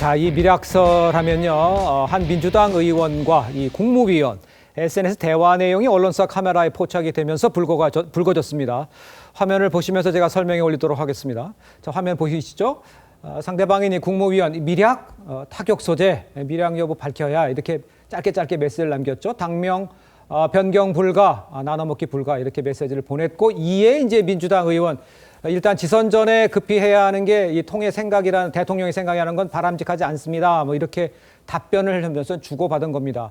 자, 이 밀약설 하면요, 한 민주당 의원과 이 국무위원, SNS 대화 내용이 언론사 카메라에 포착이 되면서 불거졌습니다. 화면을 보시면서 제가 설명해 올리도록 하겠습니다. 자, 화면 보이시죠? 상대방인 이 국무위원, 밀약, 타격 소재, 밀약 여부 밝혀야 이렇게 짧게 메시지를 남겼죠. 당명 변경 불가, 나눠먹기 불가 이렇게 메시지를 보냈고, 이에 이제 민주당 의원, 일단 지선 전에 급히 해야 하는 게 이 통의 생각이라는, 대통령의 생각이라는 건 바람직하지 않습니다. 뭐 이렇게 답변을 하면서 주고받은 겁니다.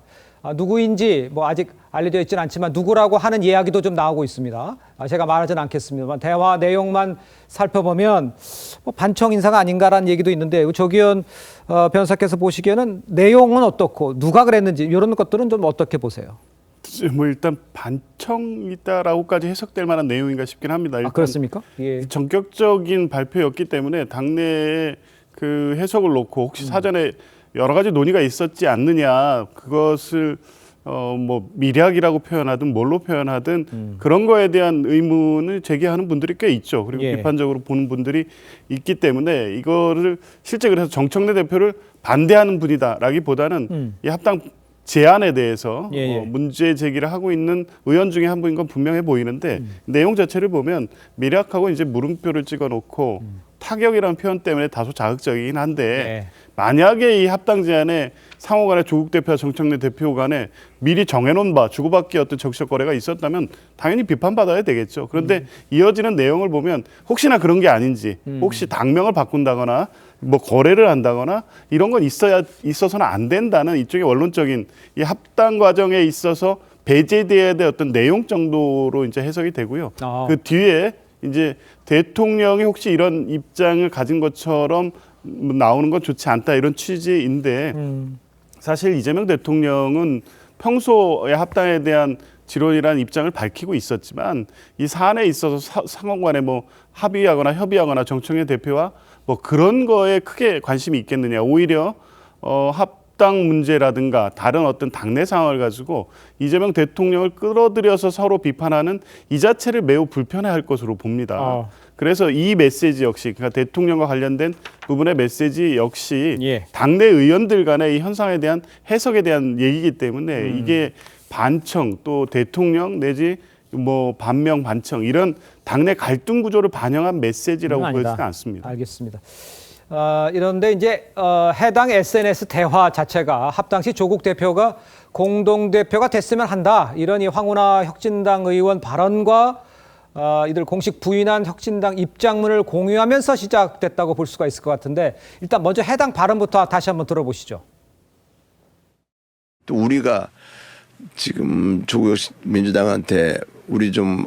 누구인지 뭐 아직 알려져 있지는 않지만 누구라고 하는 이야기도 좀 나오고 있습니다. 제가 말하지는 않겠습니다만 대화 내용만 살펴보면 뭐 반청 인사가 아닌가라는 얘기도 있는데, 조기현 변호사께서 보시기에는 내용은 어떻고 누가 그랬는지 이런 것들은 좀 어떻게 보세요? 뭐 일단 반청이다라고까지 해석될 만한 내용인가 싶긴 합니다. 일단 그렇습니까? 예. 전격적인 발표였기 때문에 당내에 그 해석을 놓고 혹시 사전에 여러 가지 논의가 있었지 않느냐, 그것을 뭐 밀약이라고 표현하든 뭘로 표현하든 그런 거에 대한 의문을 제기하는 분들이 꽤 있죠. 그리고 예. 비판적으로 보는 분들이 있기 때문에 이거를 실제 그래서 정청래 대표를 반대하는 분이다라기보다는 이 합당 제안에 대해서 문제 제기를 하고 있는 의원 중에 한 분인 건 분명해 보이는데, 내용 자체를 보면 밀약하고 이제 물음표를 찍어놓고 타격이라는 표현 때문에 다소 자극적이긴 한데, 만약에 이 합당 제안에 상호 간에 조국 대표와 정청래 대표 간에 미리 정해놓은 바 주고받기 어떤 정치적 거래가 있었다면 당연히 비판받아야 되겠죠. 그런데 이어지는 내용을 보면 혹시나 그런 게 아닌지, 혹시 당명을 바꾼다거나 뭐 거래를 한다거나 이런 건 있어서는 안 된다는 이쪽의 원론적인 이 합당 과정에 있어서 배제돼야 될 어떤 내용 정도로 이제 해석이 되고요. 그 뒤에 이제 대통령이 혹시 이런 입장을 가진 것처럼 나오는 건 좋지 않다 이런 취지인데, 사실 이재명 대통령은 평소에 합당에 대한 지론이라는 입장을 밝히고 있었지만 이 사안에 있어서 상원 간에 뭐 합의하거나 협의하거나 정청래 대표와 뭐 그런 거에 크게 관심이 있겠느냐. 오히려 합당 문제라든가 다른 어떤 당내 상황을 가지고 이재명 대통령을 끌어들여서 서로 비판하는 이 자체를 매우 불편해할 것으로 봅니다. 그래서 이 메시지 역시, 그러니까 대통령과 관련된 부분의 메시지 역시 당내 의원들 간의 이 현상에 대한 해석에 대한 얘기이기 때문에 이게 반청 또 대통령 내지 뭐 반명 반청 이런 당내 갈등 구조를 반영한 메시지라고 보여지는 않습니다. 알겠습니다. 이런데 이제 해당 SNS 대화 자체가 합당 시 조국 대표가 공동대표가 됐으면 한다, 이런 이 황운하 혁신당 의원 발언과 이들 공식 부인한 혁신당 입장문을 공유하면서 시작됐다고 볼 수가 있을 것 같은데, 일단 먼저 해당 발언부터 다시 한번 들어보시죠. 또 우리가 지금 조국 민주당한테 우리 좀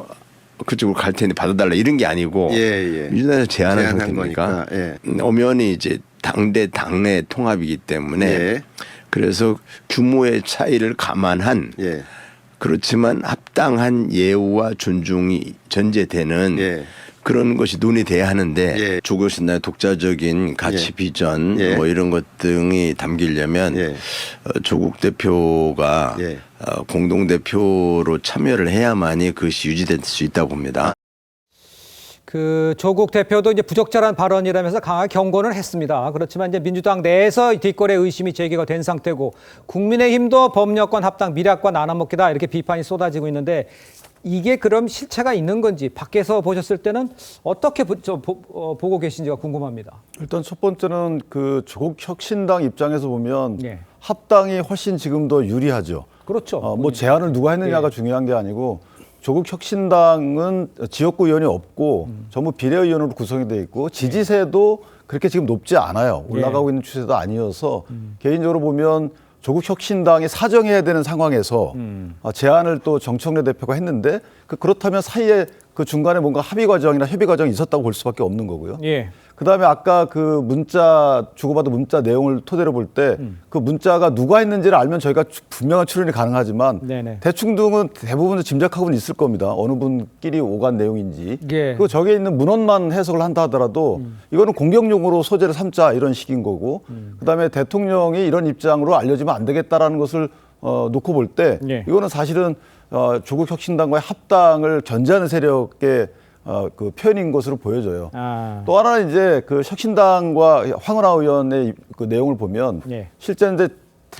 그쪽으로 갈 테니 받아달라 이런 게 아니고 민주당에서 제안한 상태니까 엄연히 이제 당내 통합이기 때문에 그래서 규모의 차이를 감안한 그렇지만 합당한 예우와 존중이 전제되는 그런 것이 논의돼야 하는데 조국 신당의 독자적인 가치 비전 뭐 이런 것 등이 담기려면 조국 대표가 공동대표로 참여를 해야만이 그것이 유지될 수 있다고 봅니다. 그 조국 대표도 이제 부적절한 발언이라면서 강하게 경고는 했습니다. 그렇지만 이제 민주당 내에서 뒷거래 의심이 제기가 된 상태고, 국민의힘도 법여권 합당 밀약과 나눠먹기다 이렇게 비판이 쏟아지고 있는데, 이게 그럼 실체가 있는 건지 밖에서 보셨을 때는 어떻게 보고 계신지가 궁금합니다. 일단 첫 번째는 그 조국 혁신당 입장에서 보면 합당이 훨씬 지금 더 유리하죠. 그렇죠. 뭐 제안을 누가 했느냐가 중요한 게 아니고, 조국 혁신당은 지역구 의원이 없고 전부 비례의원으로 구성이 돼 있고 지지세도 그렇게 지금 높지 않아요. 올라가고 있는 추세도 아니어서 개인적으로 보면 조국 혁신당이 사정해야 되는 상황에서 제안을 또 정청래 대표가 했는데, 그렇다면 사이에 그 중간에 뭔가 합의 과정이나 협의 과정이 있었다고 볼 수밖에 없는 거고요. 그다음에 아까 그 문자 주고받은 문자 내용을 토대로 볼 때 그 문자가 누가 했는지를 알면 저희가 분명한 추론이 가능하지만 대충 대부분 짐작하고는 있을 겁니다. 어느 분끼리 오간 내용인지. 그리고 저기에 있는 문헌만 해석을 한다 하더라도 이거는 공격용으로 소재를 삼자 이런 식인 거고, 그다음에 대통령이 이런 입장으로 알려지면 안 되겠다라는 것을 놓고 볼 때 이거는 사실은 조국 혁신당과의 합당을 견제하는 세력의 그 표현인 것으로 보여져요. 아. 또 하나는 이제 그 혁신당과 황운하 의원의 그 내용을 보면 예. 실제 이제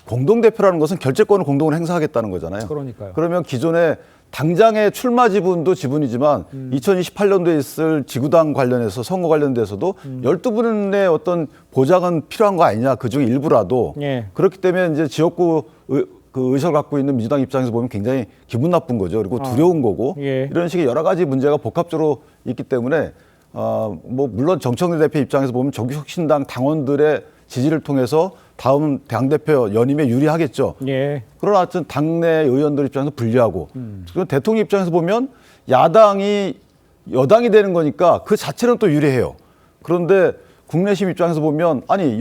공동대표라는 것은 결재권을 공동으로 행사하겠다는 거잖아요. 그러니까요. 그러면 기존에 당장의 출마 지분도 지분이지만 2028년도에 있을 지구당 관련해서 선거 관련돼서도 12분의 어떤 보장은 필요한 거 아니냐. 그중에 일부라도. 예. 그렇기 때문에 이제 지역구 그 의석을 갖고 있는 민주당 입장에서 보면 굉장히 기분 나쁜 거죠. 그리고 두려운 거고. 예. 이런 식의 여러 가지 문제가 복합적으로 있기 때문에 뭐 물론 정청래 대표 입장에서 보면 조국혁신당 당원들의 지지를 통해서 다음 당대표 연임에 유리하겠죠. 예. 그러나 하여튼 당내 의원들 입장에서 불리하고 그리고 대통령 입장에서 보면 야당이 여당이 되는 거니까 그 자체는 또 유리해요. 그런데 국내심 입장에서 보면 아니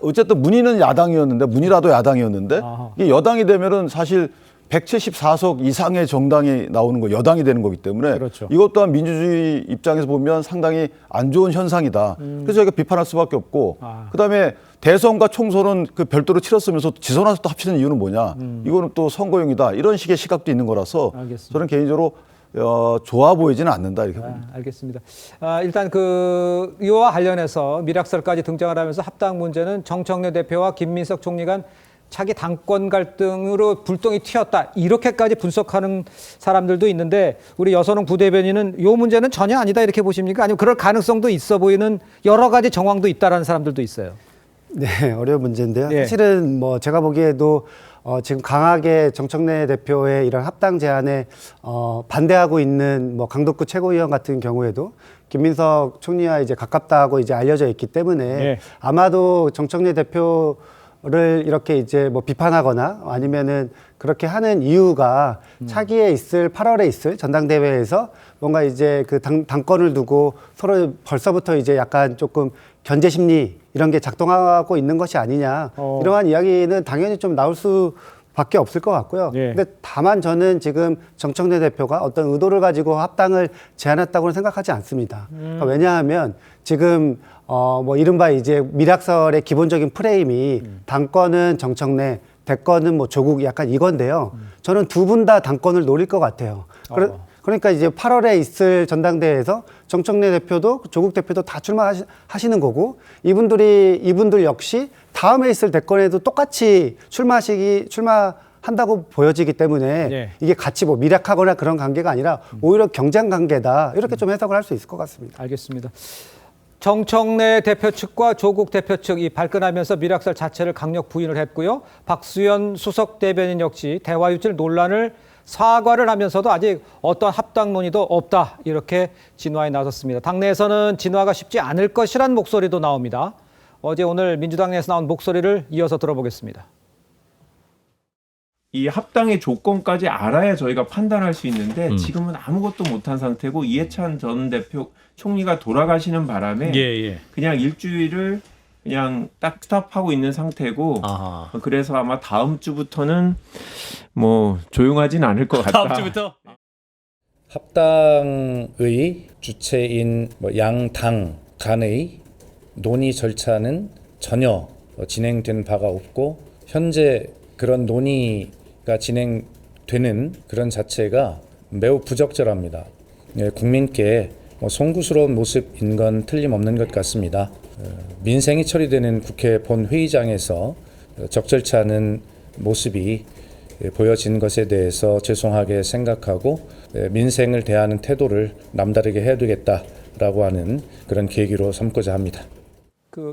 어쨌든 문희는 야당이었는데 문희라도 야당이었는데 아하. 이게 여당이 되면은 사실 174석 이상의 정당이 나오는 거 여당이 되는 거기 때문에 그렇죠. 이것 또한 민주주의 입장에서 보면 상당히 안 좋은 현상이다. 그래서 저희가 비판할 수밖에 없고 그다음에 대선과 총선은 그 별도로 치렀으면서 지선화해서 또 합치는 이유는 뭐냐. 이거는 또 선거용이다. 이런 식의 시각도 있는 거라서 알겠습니다. 저는 개인적으로 좋아 보이지는 않는다 이렇게 봅니다. 알겠습니다. 일단 이와 관련해서 미락설까지 등장을 하면서 합당 문제는 정청래 대표와 김민석 총리 간 차기 당권 갈등으로 불똥이 튀었다. 이렇게까지 분석하는 사람들도 있는데 우리 여선홍 부대변인은 이 문제는 전혀 아니다 이렇게 보십니까? 아니면 그럴 가능성도 있어 보이는 여러 가지 정황도 있다라는 사람들도 있어요. 네, 어려운 문제인데요. 예. 사실은 뭐 제가 보기에도 지금 강하게 정청래 대표의 이런 합당 제안에 반대하고 있는 뭐 강덕구 최고위원 같은 경우에도 김민석 총리와 이제 가깝다고 이제 알려져 있기 때문에 예. 아마도 정청래 대표를 이렇게 이제 뭐 비판하거나 아니면은 그렇게 하는 이유가 차기에 있을 8월에 있을 전당대회에서 뭔가 이제 그 당권을 두고 서로 벌써부터 이제 약간 조금 견제 심리 이런 게 작동하고 있는 것이 아니냐 이러한 이야기는 당연히 좀 나올 수밖에 없을 것 같고요. 예. 근데 다만 저는 지금 정청래 대표가 어떤 의도를 가지고 합당을 제안했다고는 생각하지 않습니다. 그러니까 왜냐하면 지금 뭐 이른바 이제 미락설의 기본적인 프레임이 당권은 정청래, 대권은 뭐 조국 약간 이건데요. 저는 두 분 다 당권을 노릴 것 같아요. 그러니까 이제 8월에 있을 전당대회에서 정청래 대표도 조국 대표도 다 출마하시는 거고 이분들 역시 다음에 있을 대권에도 똑같이 출마한다고 보여지기 때문에 예. 이게 같이 뭐 미락하거나 그런 관계가 아니라 오히려 경쟁 관계다 이렇게 좀 해석을 할 수 있을 것 같습니다. 알겠습니다. 정청래 대표 측과 조국 대표 측이 발끈하면서 미락설 자체를 강력 부인을 했고요. 박수현 수석 대변인 역시 대화 유출 논란을 사과를 하면서도 아직 어떤 합당 논의도 없다 이렇게 진화에 나섰습니다. 당내에서는 진화가 쉽지 않을 것이란 목소리도 나옵니다. 어제 오늘 민주당 내에서 나온 목소리를 이어서 들어보겠습니다. 이 합당의 조건까지 알아야 저희가 판단할 수 있는데 지금은 아무것도 못한 상태고 이해찬 전 대표 총리가 돌아가시는 바람에 그냥 일주일을 그냥 딱 스탑하고 있는 상태고 그래서 아마 다음 주부터는 뭐 조용하진 않을 것 같다. 다음 주부터 합당의 주체인 양당 간의 논의 절차는 전혀 진행된 바가 없고 현재 그런 논의가 진행되는 그런 자체가 매우 부적절합니다. 국민께 송구스러운 모습인 건 틀림없는 것 같습니다. 민생이 처리되는 국회 본회의장에서 적절치 않은 모습이 보여진 것에 대해서 죄송하게 생각하고 민생을 대하는 태도를 남다르게 해야 되겠다라고 하는 그런 계기로 삼고자 합니다.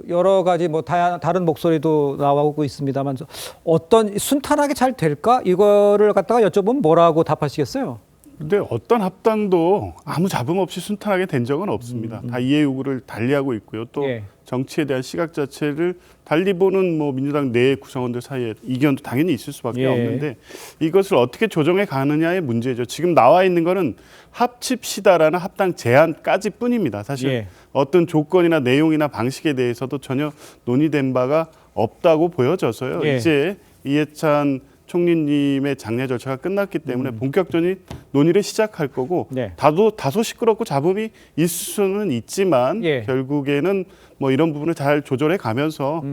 여러 가지 뭐 다른 목소리도 나오고 있습니다만 어떤 순탄하게 잘 될까? 이거를 갖다가 여쭤보면 뭐라고 답하시겠어요? 근데 어떤 합당도 아무 잡음 없이 순탄하게 된 적은 없습니다. 다 이해 요구를 달리하고 있고요. 또 예. 정치에 대한 시각 자체를 달리 보는 뭐 민주당 내 구성원들 사이에 이견도 당연히 있을 수밖에 예. 없는데 이것을 어떻게 조정해 가느냐의 문제죠. 지금 나와 있는 거는 합칩시다라는 합당 제안까지 뿐입니다. 사실 예. 어떤 조건이나 내용이나 방식에 대해서도 전혀 논의된 바가 없다고 보여져서요. 예. 이제 이해찬 총리님의 장례 절차가 끝났기 때문에 본격적인 논의를 시작할 거고 네. 다소 시끄럽고 잡음이 있을 수는 있지만 예. 결국에는 뭐 이런 부분을 잘 조절해 가면서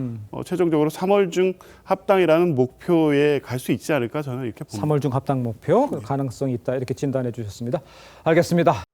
최종적으로 3월 중 합당이라는 목표에 갈 수 있지 않을까 저는 이렇게 봅니다. 3월 중 합당 목표 가능성이 있다 이렇게 진단해 주셨습니다. 알겠습니다.